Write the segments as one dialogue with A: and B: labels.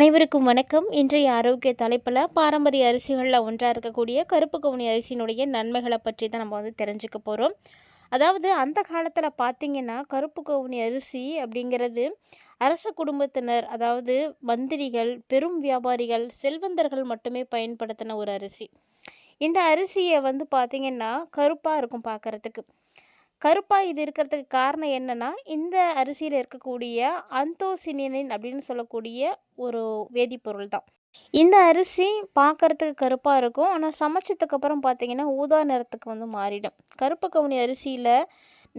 A: அனைவருக்கும் வணக்கம். இன்றைய ஆரோக்கிய தலைப்பில் பாரம்பரிய அரிசிகளில் ஒன்றாக இருக்கக்கூடிய கருப்பு கவுனி அரிசியினுடைய நன்மைகளை பற்றி தான் நம்ம தெரிஞ்சுக்க போகிறோம். அதாவது அந்த காலத்தில் பார்த்திங்கன்னா கருப்பு கவுனி அரிசி அப்படிங்கிறது அரச குடும்பத்தினர், அதாவது மந்திரிகள், பெரும் வியாபாரிகள், செல்வந்தர்கள் மட்டுமே பயன்படுத்தின ஒரு அரிசி. இந்த அரிசியை பார்த்திங்கன்னா கருப்பாக இருக்கும் பார்க்குறதுக்கு. கருப்பாக இது இருக்கிறதுக்கு காரணம் என்னென்னா, இந்த அரிசியில் இருக்கக்கூடிய அந்தோசினினின் அப்படின்னு சொல்லக்கூடிய ஒரு வேதிப்பொருள் தான். இந்த அரிசி பார்க்குறதுக்கு கருப்பாக இருக்கும். ஆனால் சமைச்சதுக்கப்புறம் பார்த்திங்கன்னா ஊதா நிறத்துக்கு மாறிடும். கருப்பு கவுனி அரிசியில்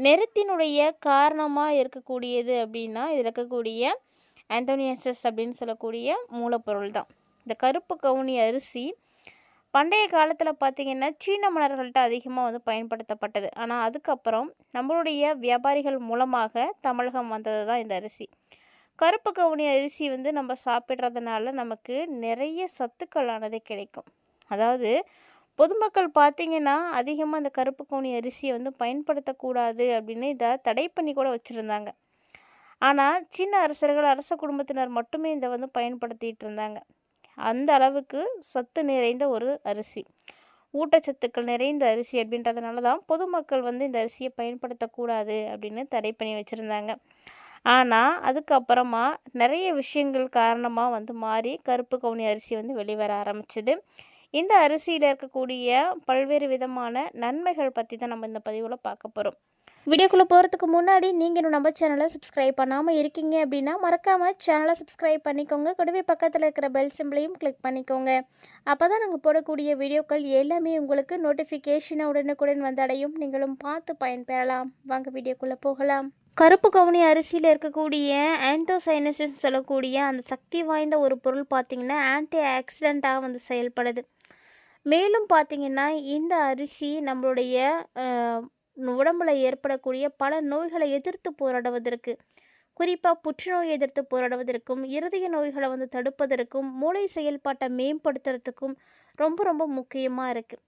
A: நிறத்தினுடைய காரணமாக இருக்கக்கூடியது அப்படின்னா, இதில் இருக்கக்கூடிய ஆந்தோனியசஸ் அப்படின்னு சொல்லக்கூடிய மூலப்பொருள் தான். இந்த கருப்பு கவுனி அரிசி பண்டைய காலத்தில் பார்த்திங்கன்னா சீன மன்னர்கள்ட்ட அதிகமாக பயன்படுத்தப்பட்டது. ஆனால் அதுக்கப்புறம் நம்மளுடைய வியாபாரிகள் மூலமாக தமிழகம் வந்தது தான் இந்த அரிசி. கருப்பு கவுனி அரிசி நம்ம சாப்பிட்றதுனால நமக்கு நிறைய சத்துக்களானது கிடைக்கும். அதாவது பொதுமக்கள் பார்த்திங்கன்னா அதிகமாக இந்த கருப்பு கவுனி அரிசியை பயன்படுத்தக்கூடாது அப்படின்னு இதை தடை பண்ணி கூட வச்சுருந்தாங்க. ஆனால் சீன அரசர்கள், அரச குடும்பத்தினர் மட்டுமே இதை பயன்படுத்திகிட்டு இருந்தாங்க. அந்த அளவுக்கு சத்து நிறைந்த ஒரு அரிசி, ஊட்டச்சத்துக்கள் நிறைந்த அரிசி அப்படின்றதுனால தான் பொதுமக்கள் இந்த அரிசியை பயன்படுத்தக்கூடாது அப்படின்னு தடை பண்ணி வச்சுருந்தாங்க. ஆனால் அதுக்கப்புறமா நிறைய விஷயங்கள் காரணமாக மாறி கருப்பு கவுனி அரிசி வெளிவர ஆரம்பிச்சுது. இந்த அரிசியில் இருக்கக்கூடிய பல்வேறு விதமான நன்மைகள் பற்றி தான் நம்ம இந்த பதிவில் பார்க்க போகிறோம். வீடியோக்குள்ளே போகிறதுக்கு முன்னாடி நீங்கள் இன்னும் நம்ம சேனலை சப்ஸ்கிரைப் பண்ணாமல் இருக்கீங்க அப்படின்னா மறக்காமல் சேனலை சப்ஸ்கிரைப் பண்ணிக்கோங்க. கூடவே பக்கத்தில் இருக்கிற பெல் சிம்பிளையும் கிளிக் பண்ணிக்கோங்க. அப்போ தான் நாங்கள் போடக்கூடிய வீடியோக்கள் எல்லாமே உங்களுக்கு நோட்டிஃபிகேஷனை உடனுக்குடன் வந்தடையும். நீங்களும் பார்த்து பயன்பெறலாம். வாங்க வீடியோக்குள்ளே போகலாம். கருப்பு கவுனி அரிசியில் இருக்கக்கூடிய ஆந்தோசைனசிஸ் சொல்லக்கூடிய அந்த சக்தி வாய்ந்த ஒரு பொருள் பார்த்திங்கன்னா ஆன்டி ஆக்சிடெண்ட்டாக செயல்படுது. மேலும் பார்த்திங்கன்னா இந்த அரிசி நம்மளுடைய உடம்புல ஏற்படக்கூடிய பல நோய்களை எதிர்த்து போராடுவதற்கு, குறிப்பாக புற்றுநோய் எதிர்த்து போராடுவதற்கும், இருதய நோய்களை தடுப்பதற்கும், மூளை செயல்பாட்டை மேம்படுத்துறதுக்கும் ரொம்ப ரொம்ப முக்கியமாக இருக்குது.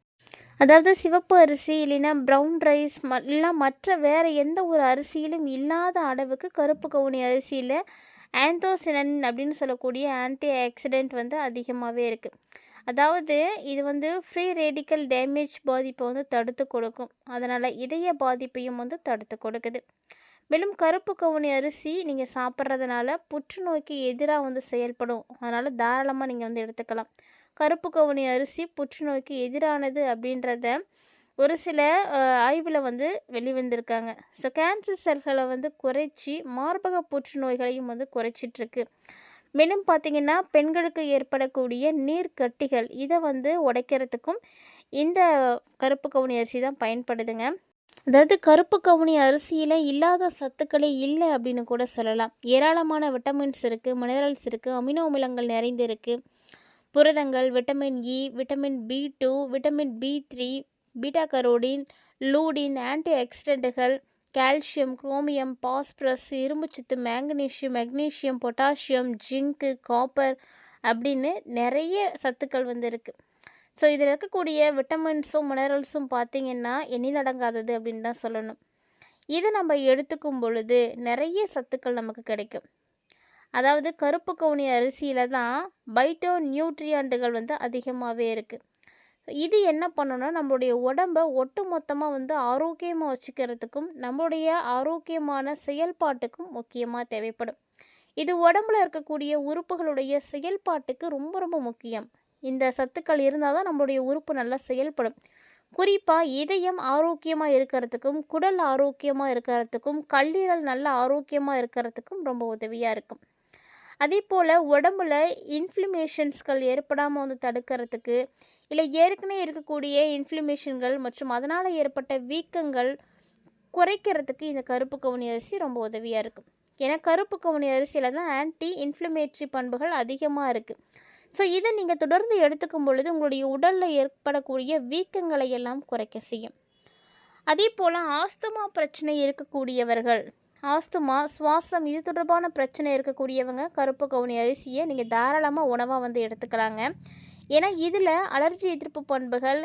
A: அதாவது சிவப்பு அரிசி இல்லைன்னா ப்ரௌன் ரைஸ் இல்லைனா மற்ற வேறு எந்த ஒரு அரிசியிலும் இல்லாத அளவுக்கு கருப்பு கவுனி அரிசியில் ஆந்தோசினின் அப்படின்னு சொல்லக்கூடிய ஆன்டி ஆக்சிடெண்ட் அதிகமாகவே இருக்குது. அதாவது இது ஃப்ரீ ரேடிக்கல் டேமேஜ் பாதிப்பை தடுத்து கொடுக்கும். அதனால் இதய பாதிப்பையும் தடுத்து கொடுக்குது. மேலும் கருப்பு கவுனி அரிசி நீங்கள் சாப்பிட்றதுனால புற்றுநோய்க்கு எதிராக செயல்படும். அதனால் தாராளமாக நீங்கள் எடுத்துக்கலாம். கருப்பு கவுனி அரிசி புற்றுநோய்க்கு எதிரானது அப்படின்றத ஒரு சில ஆய்வில் வெளிவந்திருக்காங்க. ஸோ கேன்சர் செல்களை குறைச்சி மார்பக புற்றுநோய்களையும் குறைச்சிட்ருக்கு. மேலும் பார்த்திங்கன்னா பெண்களுக்கு ஏற்படக்கூடிய நீர்க்கட்டிகள் இதை உடைக்கிறதுக்கும் இந்த கருப்பு கவுனி அரிசி தான் பயன்படுதுங்க. அதாவது கருப்பு கவுனி அரிசியில் இல்லாத சத்துக்களே இல்லை அப்படின்னு கூட சொல்லலாம். ஏராளமான விட்டமின்ஸ் இருக்குது, மினரல்ஸ் இருக்குது, அமினோ அமிலங்கள் நிறைந்து இருக்குது, புரதங்கள், vitamin E, vitamin B2, vitamin B3, beta carotene, lutein, anti ஆக்சிடென்ட்டுகள், கால்சியம், குரோமியம், பாஸ்பரஸ், இரும்புச்சத்து, manganese, magnesium, potassium, zinc, copper அப்படின்னு நிறைய சத்துக்கள் இருக்குது. ஸோ இதில் இருக்கக்கூடிய விட்டமின்ஸும் மினரல்ஸும் பார்த்திங்கன்னா எண்ணில் அடங்காதது அப்படின்னு தான் சொல்லணும். இதை நம்ம எடுத்துக்கும் பொழுது நிறைய சத்துக்கள் நமக்கு கிடைக்கும். அதாவது கருப்பு கவுனி அரிசியில் தான் பைட்டோ நியூட்ரியாண்டுகள் அதிகமாகவே இருக்குது. இது என்ன பண்ணணும்னா நம்மளுடைய உடம்பை ஒட்டு மொத்தமாக ஆரோக்கியமாக வச்சுக்கிறதுக்கும் நம்மளுடைய ஆரோக்கியமான செயல்பாட்டுக்கும் முக்கியமாக தேவைப்படும். இது உடம்புல இருக்கக்கூடிய உறுப்புகளுடைய செயல்பாட்டுக்கு ரொம்ப ரொம்ப முக்கியம். இந்த சத்துக்கள் இருந்தால் தான் நம்மளுடைய உறுப்பு நல்லா செயல்படும். குறிப்பாக இதயம் ஆரோக்கியமாக இருக்கிறதுக்கும், குடல் ஆரோக்கியமாக இருக்கிறதுக்கும், கல்லீரல் நல்லா ஆரோக்கியமாக இருக்கிறதுக்கும் ரொம்ப உதவியாக இருக்கும். அதே போல் உடம்புல இன்ஃப்ளமேஷன்ஸ்கள் ஏற்படாமல் தடுக்கிறதுக்கு, இல்லை ஏற்கனவே இருக்கக்கூடிய இன்ஃப்ளமேஷன்கள் மற்றும் அதனால் ஏற்பட்ட வீக்கங்கள் குறைக்கிறதுக்கு இந்த கருப்பு கவுனி அரிசி ரொம்ப உதவியாக இருக்கும். ஏன்னா கருப்பு கவுனி அரிசியில் தான் ஆன்டி இன்ஃப்ளமேட்ரி பண்புகள் அதிகமாக இருக்குது. ஸோ இதை நீங்கள் தொடர்ந்து எடுத்துக்கும் பொழுது உங்களுடைய உடலில் ஏற்படக்கூடிய வீக்கங்களை எல்லாம் குறைக்க செய்யும். அதே போல் ஆஸ்துமா பிரச்சனை இருக்கக்கூடியவர்கள், ஆஸ்துமா, சுவாசம் இது தொடர்பான பிரச்சனை இருக்கக்கூடியவங்க கருப்பு கவுனி அரிசியை நீங்கள் தாராளமாக உணவாக எடுத்துக்கலாங்க. ஏன்னா இதில் அலர்ஜி எதிர்ப்பு பண்புகள்,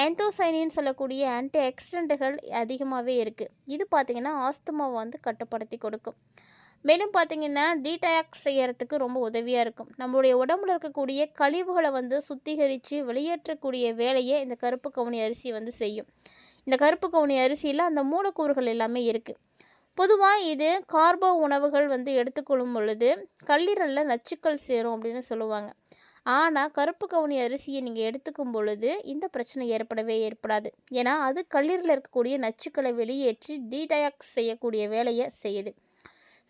A: ஆந்தோசைனின்னு சொல்லக்கூடிய ஆன்டி ஆக்சிடென்ட்டுகள் அதிகமாகவே இருக்குது. இது பார்த்திங்கன்னா ஆஸ்துமாவை கட்டுப்படுத்தி கொடுக்கும். மேலும் பார்த்தீங்கன்னா, டீடாக்ஸ் செய்யறதுக்கு ரொம்ப உதவியாக இருக்கும். நம்மளுடைய உடம்புல இருக்கக்கூடிய கழிவுகளை வந்து சுத்திகரித்து வெளியேற்றக்கூடிய வேலையை இந்த கருப்பு கவுனி அரிசி வந்து செய்யும். இந்த கருப்பு கவுனி அரிசியில் அந்த மூலக்கூறுகள் எல்லாமே இருக்குது. பொதுவாக இது கார்போ உணவுகள் வந்து எடுத்துக்கொள்ளும் பொழுது கல்லீரலில் நச்சுக்கள் சேரும் அப்படின்னு சொல்லுவாங்க. ஆனால் கருப்பு கவுனி அரிசியை நீங்கள் எடுத்துக்கும் பொழுது இந்த பிரச்சனை ஏற்படாது. ஏன்னா அது கல்லீரலில் இருக்கக்கூடிய நச்சுக்களை வெளியேற்றி டீடாக்ஸ் செய்யக்கூடிய வேலையை செய்யுது.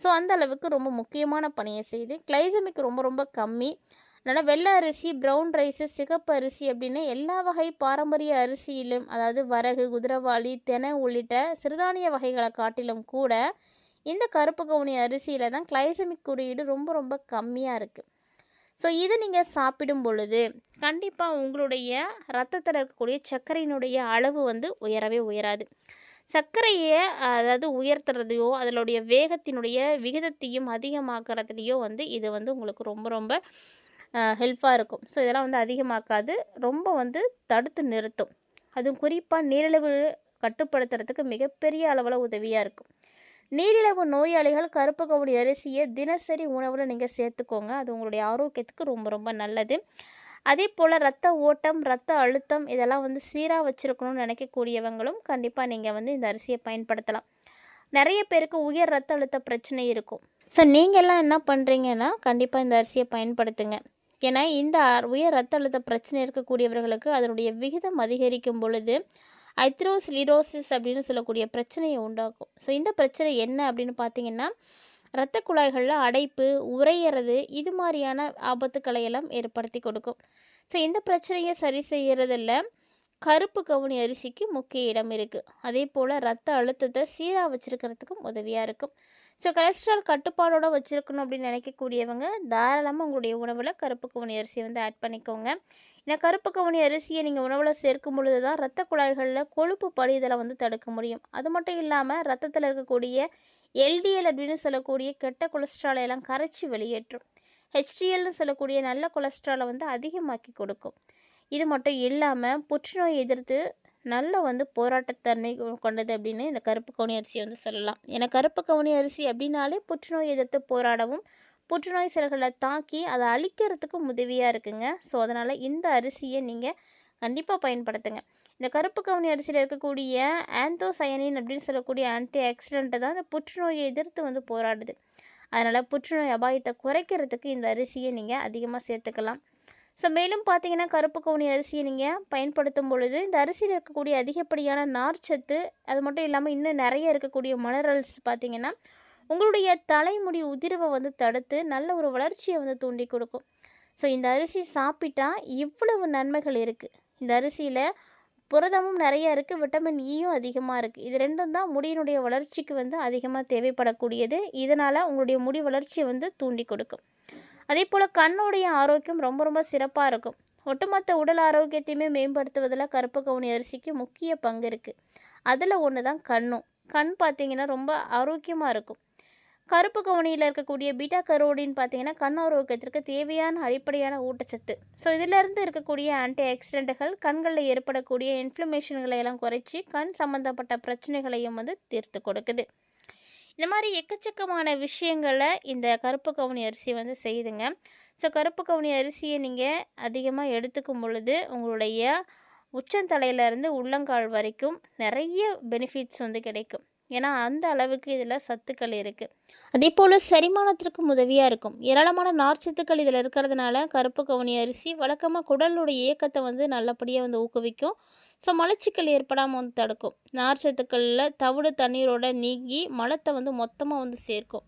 A: ஸோ அந்த அளவுக்கு ரொம்ப முக்கியமான பணியை செய்யுது. கிளைசமிக் ரொம்ப ரொம்ப கம்மி. அதனால் வெள்ளை அரிசி, ப்ரௌன் ரைஸு, சிகப்பு அரிசி அப்படின்னு எல்லா வகை பாரம்பரிய அரிசியிலும், அதாவது வரகு, குதிரவாளி, தெனை உள்ளிட்ட சிறுதானிய வகைகளை காட்டிலும் கூட இந்த கருப்பு கவுனி அரிசியில் தான் கிளைசமிக் குறியீடு ரொம்ப ரொம்ப கம்மியாக இருக்குது. ஸோ இதை நீங்கள் சாப்பிடும் பொழுது கண்டிப்பாக உங்களுடைய ரத்தத்தில் இருக்கக்கூடிய சர்க்கரையினுடைய அளவு வந்து உயரவே உயராது. சர்க்கரையை அதாவது உயர்த்துறதையோ அதனுடைய வேகத்தினுடைய விகிதத்தையும் அதிகமாக்குறதுலையோ வந்து இது வந்து உங்களுக்கு ரொம்ப ரொம்ப ஹெல்ப்பாக இருக்கும். ஸோ இதெல்லாம் வந்து அதிகமாக்காது, ரொம்ப வந்து தடுத்து நிறுத்தும். அதுவும் குறிப்பாக நீரிழிவு கட்டுப்படுத்துறதுக்கு மிகப்பெரிய அளவில் உதவியாக இருக்கும். நீரிழிவு நோயாளிகள் கருப்பு கவுனி அரிசியை தினசரி உணவில் நீங்கள் சேர்த்துக்கோங்க. அது உங்களுடைய ஆரோக்கியத்துக்கு ரொம்ப ரொம்ப நல்லது. அதே போல் ரத்த ஓட்டம், ரத்த அழுத்தம் இதெல்லாம் வந்து சீராக வச்சுருக்கணும்னு நினைக்கக்கூடியவங்களும் கண்டிப்பாக நீங்கள் வந்து இந்த அரிசியை பயன்படுத்தலாம். நிறைய பேருக்கு உயர் ரத்த அழுத்த பிரச்சனை இருக்கும். ஸோ நீங்கள்லாம் என்ன பண்ணுறீங்கன்னா கண்டிப்பாக இந்த அரிசியை பயன்படுத்துங்க. ஏன்னா இந்த உயர் ரத்த அழுத்த பிரச்சனை இருக்கக்கூடியவர்களுக்கு அதனுடைய விகிதம் அதிகரிக்கும் பொழுது ஐத்ரோஸ்லிரோசிஸ் அப்படின்னு சொல்லக்கூடிய பிரச்சனையை உண்டாக்கும். ஸோ இந்த பிரச்சனை என்ன அப்படின்னு பார்த்தீங்கன்னா, இரத்த குழாய்களில் அடைப்பு, உறையிறது இது மாதிரியான ஆபத்துக்களை எல்லாம் ஏற்படுத்தி கொடுக்கும். ஸோ இந்த பிரச்சனையை சரி செய்கிறதில் கருப்பு கவுனி அரிசிக்கு முக்கிய இடம் இருக்குது. அதே போல் ரத்த அழுத்தத்தை சீராக வச்சுருக்கிறதுக்கும் உதவியாக இருக்கும். ஸோ கொலஸ்ட்ரால் கட்டுப்பாடோடு வச்சுருக்கணும் அப்படின்னு நினைக்கக்கூடியவங்க தாராளமாக உங்களுடைய உணவில் கருப்பு கவுனி அரிசியை வந்து ஆட் பண்ணிக்கோங்க. ஏன்னா கருப்பு கவுனி அரிசியை நீங்கள் உணவில் சேர்க்கும் பொழுது தான் ரத்த குழாய்களில் கொழுப்பு படிதலை வந்து தடுக்க முடியும். அது மட்டும் இல்லாமல் ரத்தத்தில் இருக்கக்கூடிய எல்டிஎல் அப்படின்னு சொல்லக்கூடிய கெட்ட கொலஸ்ட்ராலை எல்லாம் கரைச்சி வெளியேற்றும். ஹெச்டிஎல்னு சொல்லக்கூடிய நல்ல கொலஸ்ட்ராலை வந்து அதிகமாக்கி கொடுக்கும். இது மட்டும் இல்லாமல் புற்றுநோய் எதிர்த்து நல்ல வந்து போராட்டத்தன்மை கொண்டது அப்படின்னு இந்த கருப்பு கவுனி அரிசியை வந்து சொல்லலாம். ஏன்னா கருப்பு கவுனி அரிசி அப்படின்னாலே புற்றுநோய் எதிர்த்து போராடவும் புற்றுநோய் செல்களை தாக்கி அதை அழிக்கிறதுக்கும் உதவியாக இருக்குங்க. ஸோ அதனால் இந்த அரிசியை நீங்கள் கண்டிப்பாக பயன்படுத்துங்க. இந்த கருப்பு கவுனி அரிசியில் இருக்கக்கூடிய ஆந்தோசயனின் அப்படின்னு சொல்லக்கூடிய ஆன்டி ஆக்சிடென்ட்டை தான் இந்த புற்றுநோயை எதிர்த்து வந்து போராடுது. அதனால் புற்றுநோய் அபாயத்தை குறைக்கிறதுக்கு இந்த அரிசியை நீங்கள் அதிகமாக சேர்த்துக்கலாம். ஸோ மேலும் பார்த்தீங்கன்னா கருப்பு கவுனி அரிசியை நீங்கள் பயன்படுத்தும் பொழுது இந்த அரிசியில் இருக்கக்கூடிய அதிகப்படியான நார்ச்சத்து, அது மட்டும் இல்லாமல் இன்னும் நிறைய இருக்கக்கூடிய மினரல்ஸ் பார்த்திங்கன்னா உங்களுடைய தலைமுடி உதிர்வை வந்து தடுத்து நல்ல ஒரு வளர்ச்சியை வந்து தூண்டி கொடுக்கும். ஸோ இந்த அரிசி சாப்பிட்டா இவ்வளவு நன்மைகள் இருக்குது. இந்த அரிசியில் புரதமும் நிறைய இருக்குது, விட்டமின் ஈயும் அதிகமாக இருக்குது. இது ரெண்டும் தான் முடியினுடைய வளர்ச்சிக்கு வந்து அதிகமாக தேவைப்படக்கூடியது. இதனால் உங்களுடைய முடி வளர்ச்சியை வந்து தூண்டி கொடுக்கும். அதே போல் கண்ணுடைய ஆரோக்கியம் ரொம்ப ரொம்ப சிறப்பாக இருக்கும். ஒட்டுமொத்த உடல் ஆரோக்கியத்தையுமே மேம்படுத்துவதில் கருப்பு கவுனி அரிசிக்கு முக்கிய பங்கு இருக்குது. அதில் ஒன்று தான் கண்ணும். கண் பார்த்திங்கன்னா ரொம்ப ஆரோக்கியமாக இருக்கும். கருப்பு கவுனியில் இருக்கக்கூடிய பீட்டா கரோடின் பார்த்திங்கன்னா கண் ஆரோக்கியத்திற்கு தேவையான அடிப்படையான ஊட்டச்சத்து. ஸோ இதிலிருந்து இருக்கக்கூடிய ஆன்டி ஆக்சிடென்ட்டுகள் கண்களில் ஏற்படக்கூடிய இன்ஃப்ளமேஷன்களை எல்லாம் குறைச்சி கண் சம்மந்தப்பட்ட பிரச்சனைகளையும் வந்து தீர்த்து கொடுக்குது. இந்த மாதிரி எக்கச்சக்கமான விஷயங்களை இந்த கருப்பு கவுனி அரிசி வந்து செய்யுதுங்க. ஸோ கருப்பு கவுனி அரிசியை நீங்கள் அதிகமாக எடுத்துக்கும் பொழுது உங்களுடைய உச்சந்தலையிலேருந்து உள்ளங்கால் வரைக்கும் நிறைய பெனிஃபிட்ஸ் வந்து கிடைக்கும். ஏன்னா அந்த அளவுக்கு இதில் சத்துக்கள் இருக்குது. அதே போல் செரிமானத்திற்கும் உதவியாக இருக்கும். ஏராளமான நார்ச்சத்துக்கள் இதில் இருக்கிறதுனால கருப்பு கவுனி அரிசி வழக்கமாக குடலுடைய இயக்கத்தை வந்து நல்லபடியாக வந்து ஊக்குவிக்கும். ஸோ மலச்சிக்கல் ஏற்படாமல் வந்து தடுக்கும். நார்ச்சத்துக்களில் தவிடு தண்ணீரோட நீங்கி மலத்தை வந்து மொத்தமாக வந்து சேர்க்கும்.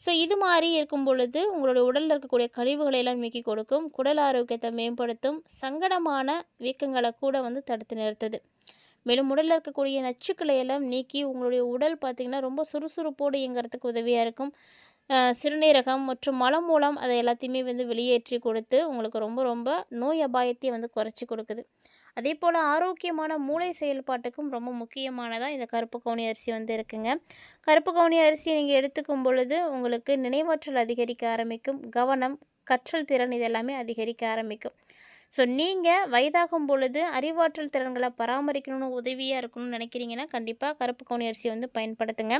A: ஸோ இது மாதிரி இருக்கும் பொழுது உங்களுடைய உடலில் இருக்கக்கூடிய கழிவுகளை எல்லாம் நீக்கி கொடுக்கும். குடல் ஆரோக்கியத்தை மேம்படுத்தும். சங்கடமான வீக்கங்களை கூட வந்து தடுத்து நிறுத்துது. மேலும் உடலில் இருக்கக்கூடிய நச்சுக்களை எல்லாம் நீக்கி உங்களுடைய உடல் பார்த்திங்கன்னா ரொம்ப சுறுசுறுப்போடு இயங்கிறதுக்கு உதவியாக இருக்கும். சிறுநீரகம் மற்றும் மலம் மூலம் அதை எல்லாத்தையுமே வந்து வெளியேற்றி கொடுத்து உங்களுக்கு ரொம்ப ரொம்ப நோய் அபாயத்தை வந்து குறைச்சி கொடுக்குது. அதே போல் ஆரோக்கியமான மூளை செயல்பாட்டுக்கும் ரொம்ப முக்கியமானதாக இந்த கருப்பு கவுனி அரிசி வந்து இருக்குங்க. கருப்பு கவுனி அரிசியை நீங்கள் எடுத்துக்கும் பொழுது உங்களுக்கு நினைவாற்றல் அதிகரிக்க ஆரம்பிக்கும். கவனம், கற்றல் திறன் இதெல்லாமே அதிகரிக்க ஆரம்பிக்கும். ஸோ நீங்கள் வயதாகும் பொழுது அறிவாற்றல் திறன்களை பராமரிக்கணும்னு உதவியாக இருக்கணும்னு நினைக்கிறீங்கன்னா கண்டிப்பாக கருப்பு கவுனி அரிசியை வந்து பயன்படுத்துங்க.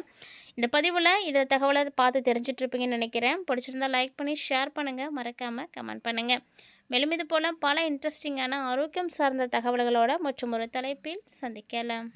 A: இந்த பதிவில் இதை தகவலை பார்த்து தெரிஞ்சிட்ருப்பீங்கன்னு நினைக்கிறேன். பிடிச்சிருந்தா லைக் பண்ணி ஷேர் பண்ணுங்கள், மறக்காமல் கமெண்ட் பண்ணுங்கள். மேலும் இது போல் பல இன்ட்ரெஸ்டிங்கான ஆரோக்கியம் சார்ந்த தகவல்களோட மற்றும் ஒரு தலைப்பில் சந்திக்கலாம்.